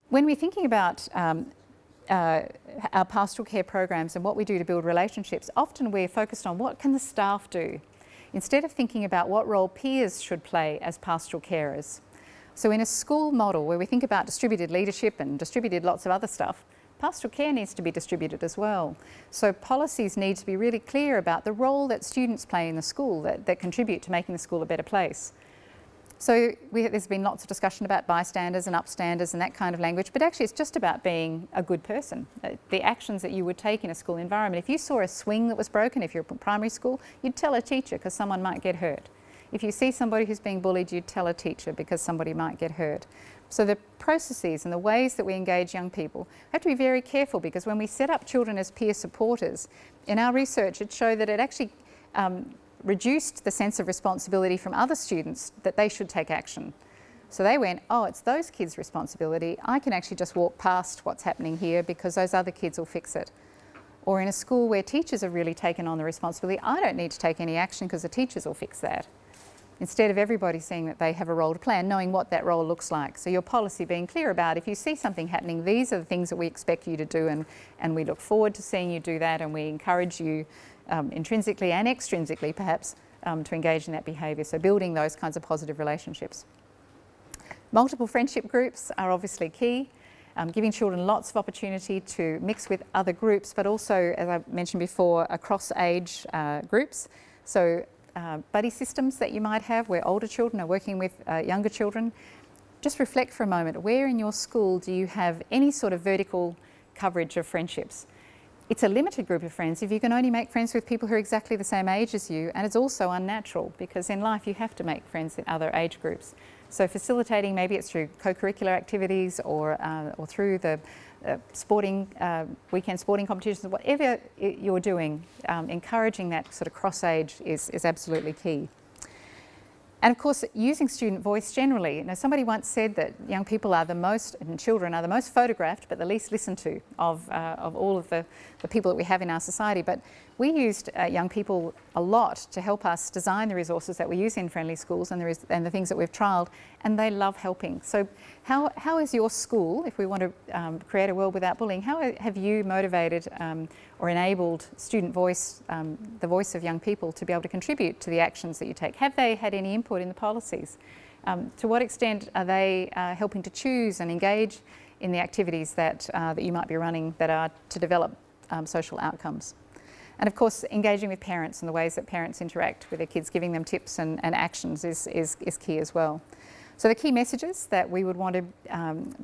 When we're thinking about our pastoral care programs and what we do to build relationships, often we're focused on what can the staff do, instead of thinking about what role peers should play as pastoral carers. So in a school model where we think about distributed leadership and distributed lots of other stuff, pastoral care needs to be distributed as well. So policies need to be really clear about the role that students play in the school that contribute to making the school a better place. So there's been lots of discussion about bystanders and upstanders and that kind of language, but actually it's just about being a good person. The actions that you would take in a school environment. If you saw a swing that was broken, if you're in primary school, you'd tell a teacher because someone might get hurt. If you see somebody who's being bullied, you'd tell a teacher because somebody might get hurt. So the processes and the ways that we engage young people have to be very careful, because when we set up children as peer supporters, in our research it showed that it actually reduced the sense of responsibility from other students that they should take action. So they went, oh, it's those kids' responsibility. I can actually just walk past what's happening here because those other kids will fix it. Or in a school where teachers have really taken on the responsibility, I don't need to take any action because the teachers will fix that. Instead of everybody seeing that they have a role to play and knowing what that role looks like. So your policy being clear about, if you see something happening, these are the things that we expect you to do, and we look forward to seeing you do that, and we encourage you intrinsically and extrinsically perhaps to engage in that behaviour. So building those kinds of positive relationships. Multiple friendship groups are obviously key. Giving children lots of opportunity to mix with other groups, but also, as I mentioned before, across age groups. So buddy systems that you might have where older children are working with younger children. Just reflect for a moment, where in your school do you have any sort of vertical coverage of friendships? It's a limited group of friends if you can only make friends with people who are exactly the same age as you, and it's also unnatural because in life you have to make friends in other age groups. So facilitating, maybe it's through co-curricular activities or through the sporting, weekend sporting competitions, whatever you're doing, encouraging that sort of cross-age is absolutely key. And of course, using student voice generally. Now, somebody once said that young people are the most, and children are the most photographed but the least listened to of all of the people that we have in our society. But we used young people a lot to help us design the resources that we use in friendly schools and the things that we've trialled, and they love helping. So how is your school, if we want to create a world without bullying, how have you motivated or enabled student voice, the voice of young people, to be able to contribute to the actions that you take? Have they had any input in the policies? To what extent are they helping to choose and engage in the activities that you might be running that are to develop social outcomes? And of course, engaging with parents and the ways that parents interact with their kids, giving them tips and actions is key as well. So the key messages that we would want to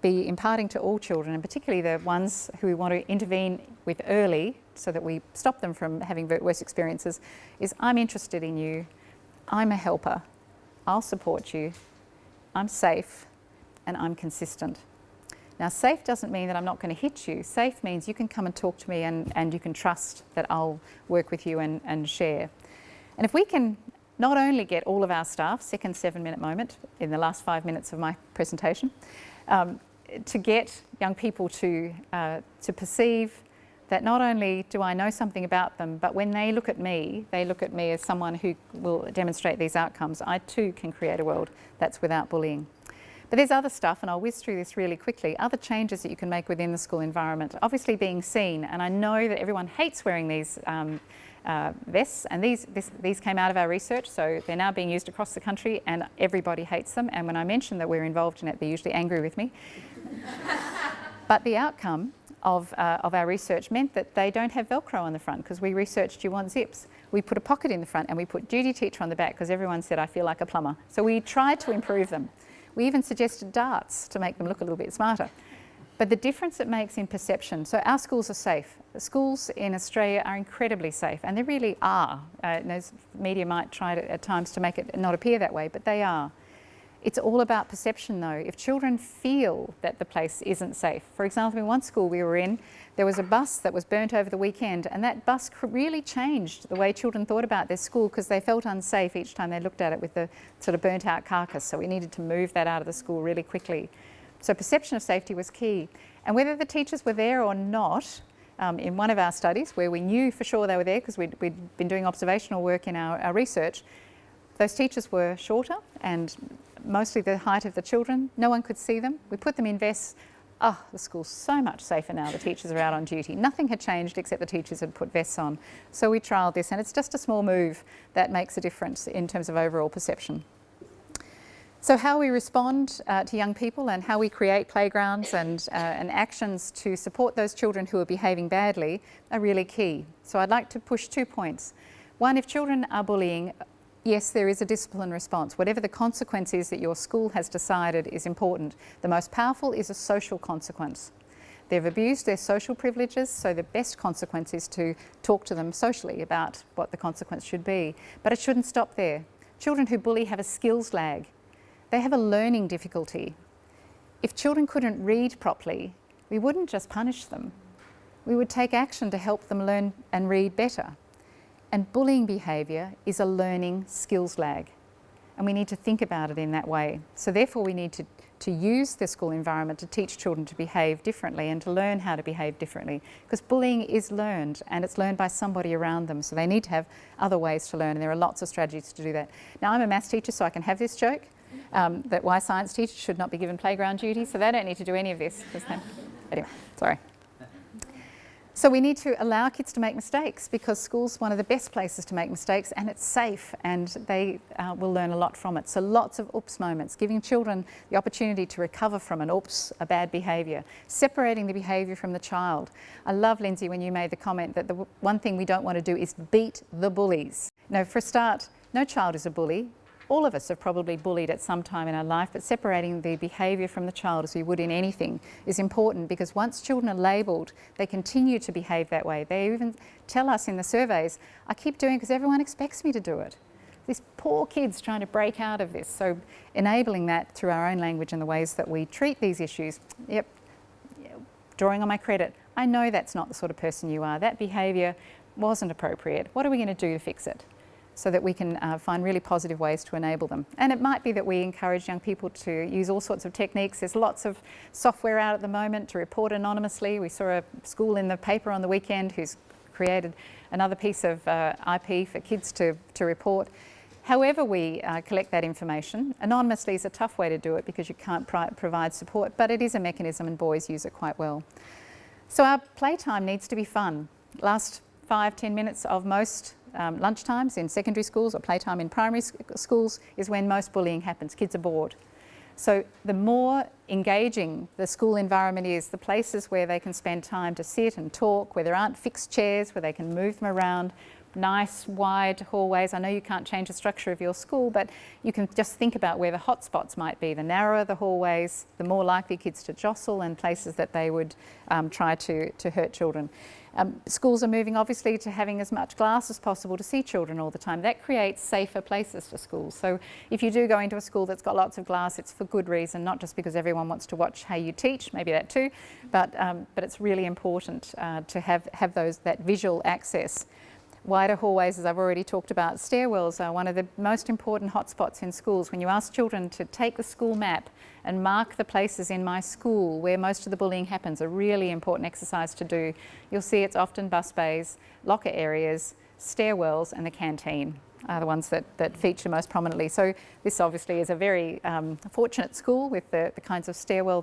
be imparting to all children, and particularly the ones who we want to intervene with early so that we stop them from having worse experiences, is I'm interested in you, I'm a helper, I'll support you, I'm safe, and I'm consistent. Now, safe doesn't mean that I'm not going to hit you. Safe means you can come and talk to me and you can trust that I'll work with you and share. And if we can not only get all of our staff, second 7-minute moment in the last 5 minutes of my presentation, to get young people to perceive that not only do I know something about them, but when they look at me as someone who will demonstrate these outcomes, I too can create a world that's without bullying. But there's other stuff, and I'll whiz through this really quickly, other changes that you can make within the school environment. Obviously being seen, and I know that everyone hates wearing these vests, and these came out of our research, so they're now being used across the country and everybody hates them, and when I mention that we're involved in it, they're usually angry with me. But the outcome of our research meant that they don't have Velcro on the front, because we researched you want zips. We put a pocket in the front and we put duty teacher on the back because everyone said I feel like a plumber. So we tried to improve them. We even suggested darts to make them look a little bit smarter. But the difference it makes in perception, so our schools are safe. The schools in Australia are incredibly safe, and they really are. Those media might try at times to make it not appear that way, but they are. It's all about perception though. If children feel that the place isn't safe, for example, in one school we were in, there was a bus that was burnt over the weekend, and that bus really changed the way children thought about their school because they felt unsafe each time they looked at it with the sort of burnt out carcass. So we needed to move that out of the school really quickly. So perception of safety was key. And whether the teachers were there or not, in one of our studies where we knew for sure they were there because we'd been doing observational work in our research, those teachers were shorter and mostly the height of the children. No one could see them. We put them in vests oh, the school's so much safer now, the teachers are out on duty. Nothing had changed except the teachers had put vests on. So we trialled this, and it's just a small move that makes a difference in terms of overall perception. So how we respond to young people and how we create playgrounds and actions to support those children who are behaving badly are really key. So I'd like to push 2 points. One, if children are bullying, yes, there is a discipline response. Whatever the consequence is that your school has decided is important. The most powerful is a social consequence. They've abused their social privileges, so the best consequence is to talk to them socially about what the consequence should be. But it shouldn't stop there. Children who bully have a skills lag. They have a learning difficulty. If children couldn't read properly, we wouldn't just punish them. We would take action to help them learn and read better. And bullying behaviour is a learning skills lag. And we need to think about it in that way. So therefore we need to use the school environment to teach children to behave differently and to learn how to behave differently. Because bullying is learned, and it's learned by somebody around them. So they need to have other ways to learn, and there are lots of strategies to do that. Now, I'm a maths teacher, so I can have this joke. That why science teachers should not be given playground duties, so they don't need to do any of this. Anyway, sorry. So we need to allow kids to make mistakes, because school's one of the best places to make mistakes, and it's safe, and they will learn a lot from it. So lots of oops moments, giving children the opportunity to recover from an oops, a bad behaviour, separating the behaviour from the child. I love, Lindsay, when you made the comment that the one thing we don't want to do is beat the bullies. No, for a start, no child is a bully. All of us have probably bullied at some time in our life, but separating the behaviour from the child, as we would in anything, is important, because once children are labelled, they continue to behave that way. They even tell us in the surveys, I keep doing it because everyone expects me to do it. These poor kids trying to break out of this. So enabling that through our own language and the ways that we treat these issues. Yep, drawing on my credit. I know that's not the sort of person you are. That behaviour wasn't appropriate. What are we going to do to fix it? So that we can find really positive ways to enable them. And it might be that we encourage young people to use all sorts of techniques. There's lots of software out at the moment to report anonymously. We saw a school in the paper on the weekend who's created another piece of IP for kids to report. However we collect that information, anonymously is a tough way to do it because you can't provide support, but it is a mechanism and boys use it quite well. So our playtime needs to be fun. Last 5-10 minutes of most lunchtimes in secondary schools or playtime in primary schools is when most bullying happens. Kids are bored. So the more engaging the school environment is, the places where they can spend time to sit and talk, where there aren't fixed chairs, where they can move them around, nice wide hallways. I know you can't change the structure of your school, but you can just think about where the hot spots might be. The narrower the hallways, the more likely kids to jostle, and places that they would try to hurt children. Schools are moving obviously to having as much glass as possible to see children all the time. That creates safer places for schools. So if you do go into a school that's got lots of glass, it's for good reason, not just because everyone wants to watch how you teach, maybe that too, but it's really important to have that visual access. Wider hallways, as I've already talked about. Stairwells are one of the most important hotspots in schools. When you ask children to take the school map and mark the places in my school where most of the bullying happens, a really important exercise to do, you'll see it's often bus bays, locker areas, stairwells, and the canteen are the ones that feature most prominently. So this obviously is a very fortunate school with the kinds of stairwell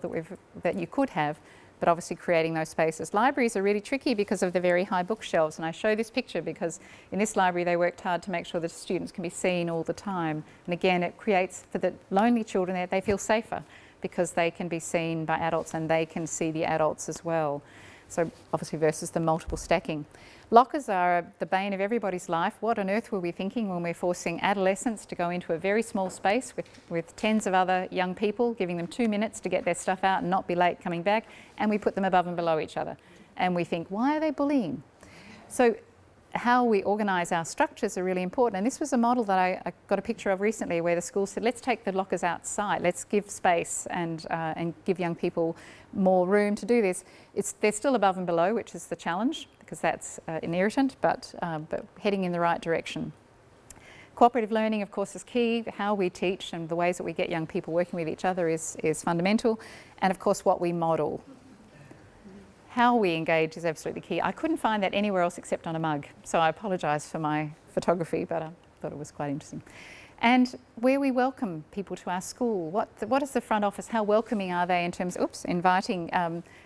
that you could have, but obviously creating those spaces. Libraries are really tricky because of the very high bookshelves, and I show this picture because in this library they worked hard to make sure that students can be seen all the time. And again, it creates, for the lonely children there, they feel safer because they can be seen by adults and they can see the adults as well. So obviously versus the multiple stacking. Lockers are the bane of everybody's life. What on earth were we thinking when we're forcing adolescents to go into a very small space with tens of other young people, giving them 2 minutes to get their stuff out and not be late coming back, and we put them above and below each other. And we think, why are they bullying? So how we organise our structures are really important. And this was a model that I got a picture of recently where the school said, let's take the lockers outside, let's give space and give young people more room to do this. They're still above and below, which is the challenge, because that's an irritant, but heading in the right direction. Cooperative learning, of course, is key. How we teach and the ways that we get young people working with each other is fundamental. And of course, what we model. How we engage is absolutely key. I couldn't find that anywhere else except on a mug, so I apologise for my photography, but I thought it was quite interesting. and where we welcome people to our school. What is the front office? How welcoming are they in terms of inviting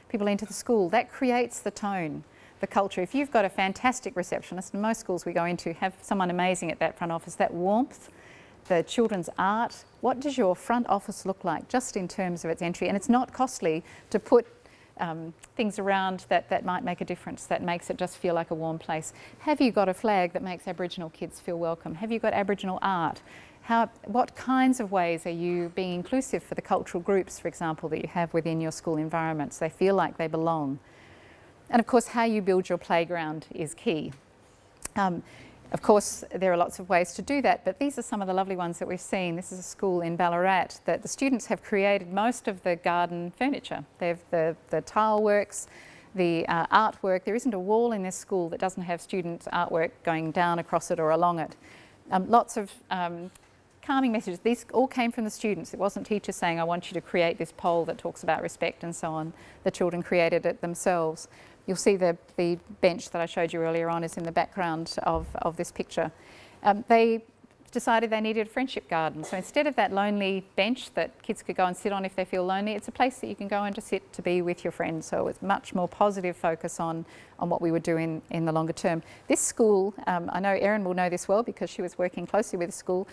people into the school? That creates the tone, the culture. If you've got a fantastic receptionist, and most schools we go into have someone amazing at that front office, that warmth, the children's art, what does your front office look like just in terms of its entry? And it's not costly to put things around that might make a difference, that makes it just feel like a warm place. Have you got a flag that makes Aboriginal kids feel welcome? Have you got Aboriginal art? What kinds of ways are you being inclusive for the cultural groups, for example, that you have within your school environment so they feel like they belong? And of course, how you build your playground is key. Of course, there are lots of ways to do that, but these are some of the lovely ones that we've seen. This is a school in Ballarat that the students have created most of the garden furniture. They have the tile works, the artwork. There isn't a wall in this school that doesn't have student artwork going down across it or along it. Lots of calming messages. These all came from the students. It wasn't teachers saying, I want you to create this pole that talks about respect and so on. The children created it themselves. You'll see the bench that I showed you earlier on is in the background of this picture. They decided they needed a friendship garden. So instead of that lonely bench that kids could go and sit on if they feel lonely, it's a place that you can go and just sit to be with your friends. So it's much more positive focus on what we would do in the longer term. This school, I know Erin will know this well because she was working closely with the school,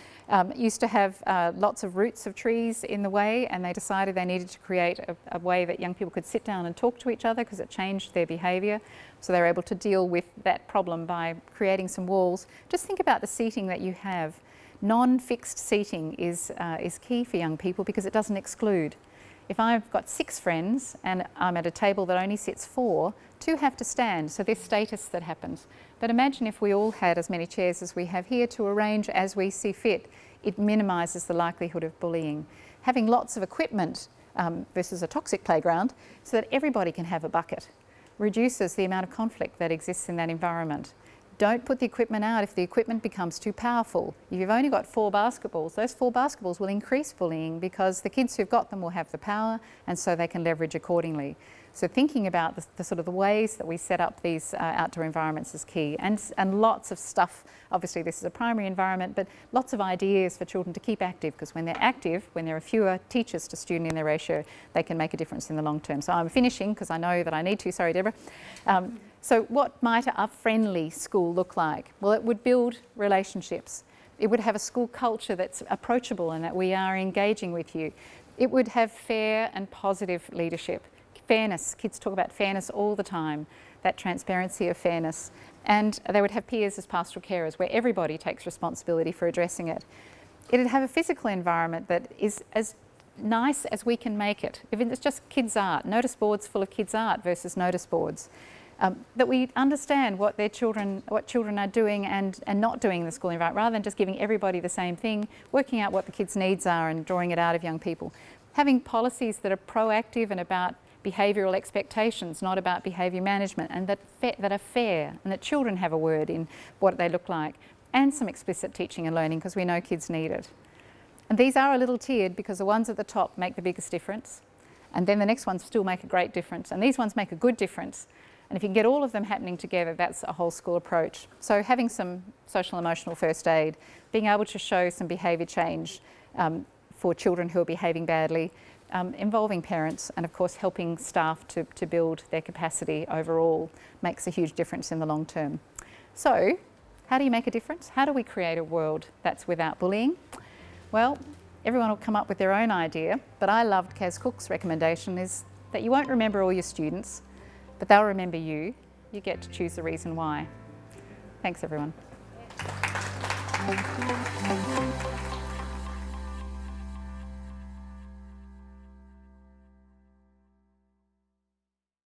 used to have lots of roots of trees in the way, and they decided they needed to create a way that young people could sit down and talk to each other because it changed their behaviour. So they were able to deal with that problem by creating some walls. Just think about the seating that you have. Non-fixed seating is key for young people because it doesn't exclude. If I've got 6 friends and I'm at a table that only sits 4, 2 have to stand, so there's status that happens. But imagine if we all had as many chairs as we have here to arrange as we see fit. It minimises the likelihood of bullying. Having lots of equipment versus a toxic playground so that everybody can have a bucket reduces the amount of conflict that exists in that environment. Don't put the equipment out if the equipment becomes too powerful. If you've only got 4 basketballs, those 4 basketballs will increase bullying because the kids who've got them will have the power and so they can leverage accordingly. So thinking about the sort of the ways that we set up these outdoor environments is key, and lots of stuff. Obviously this is a primary environment, but lots of ideas for children to keep active, because when they're active, when there are fewer teachers to student in their ratio, they can make a difference in the long term. So I'm finishing because I know that I need to, sorry Deborah. So what might a friendly school look like? Well, it would build relationships. It would have a school culture that's approachable and that we are engaging with you. It would have fair and positive leadership. Fairness, kids talk about fairness all the time, that transparency of fairness. And they would have peers as pastoral carers where everybody takes responsibility for addressing it. It'd have a physical environment that is as nice as we can make it. If it's just kids' art, notice boards full of kids' art versus notice boards. That we understand what children are doing and not doing in the school environment, rather than just giving everybody the same thing, working out what the kids' needs are and drawing it out of young people. Having policies that are proactive and about behavioural expectations, not about behaviour management, and that are fair, and that children have a word in what they look like, and some explicit teaching and learning because we know kids need it. And these are a little tiered because the ones at the top make the biggest difference, and then the next ones still make a great difference, and these ones make a good difference. And if you can get all of them happening together, that's a whole school approach. So having some social emotional first aid, being able to show some behaviour change for children who are behaving badly, involving parents, and of course helping staff to build their capacity overall makes a huge difference in the long term. So how do you make a difference? How do we create a world that's without bullying? Well, everyone will come up with their own idea, but I loved Kaz Cook's recommendation is that you won't remember all your students, but they'll remember you. You get to choose the reason why. Thanks everyone.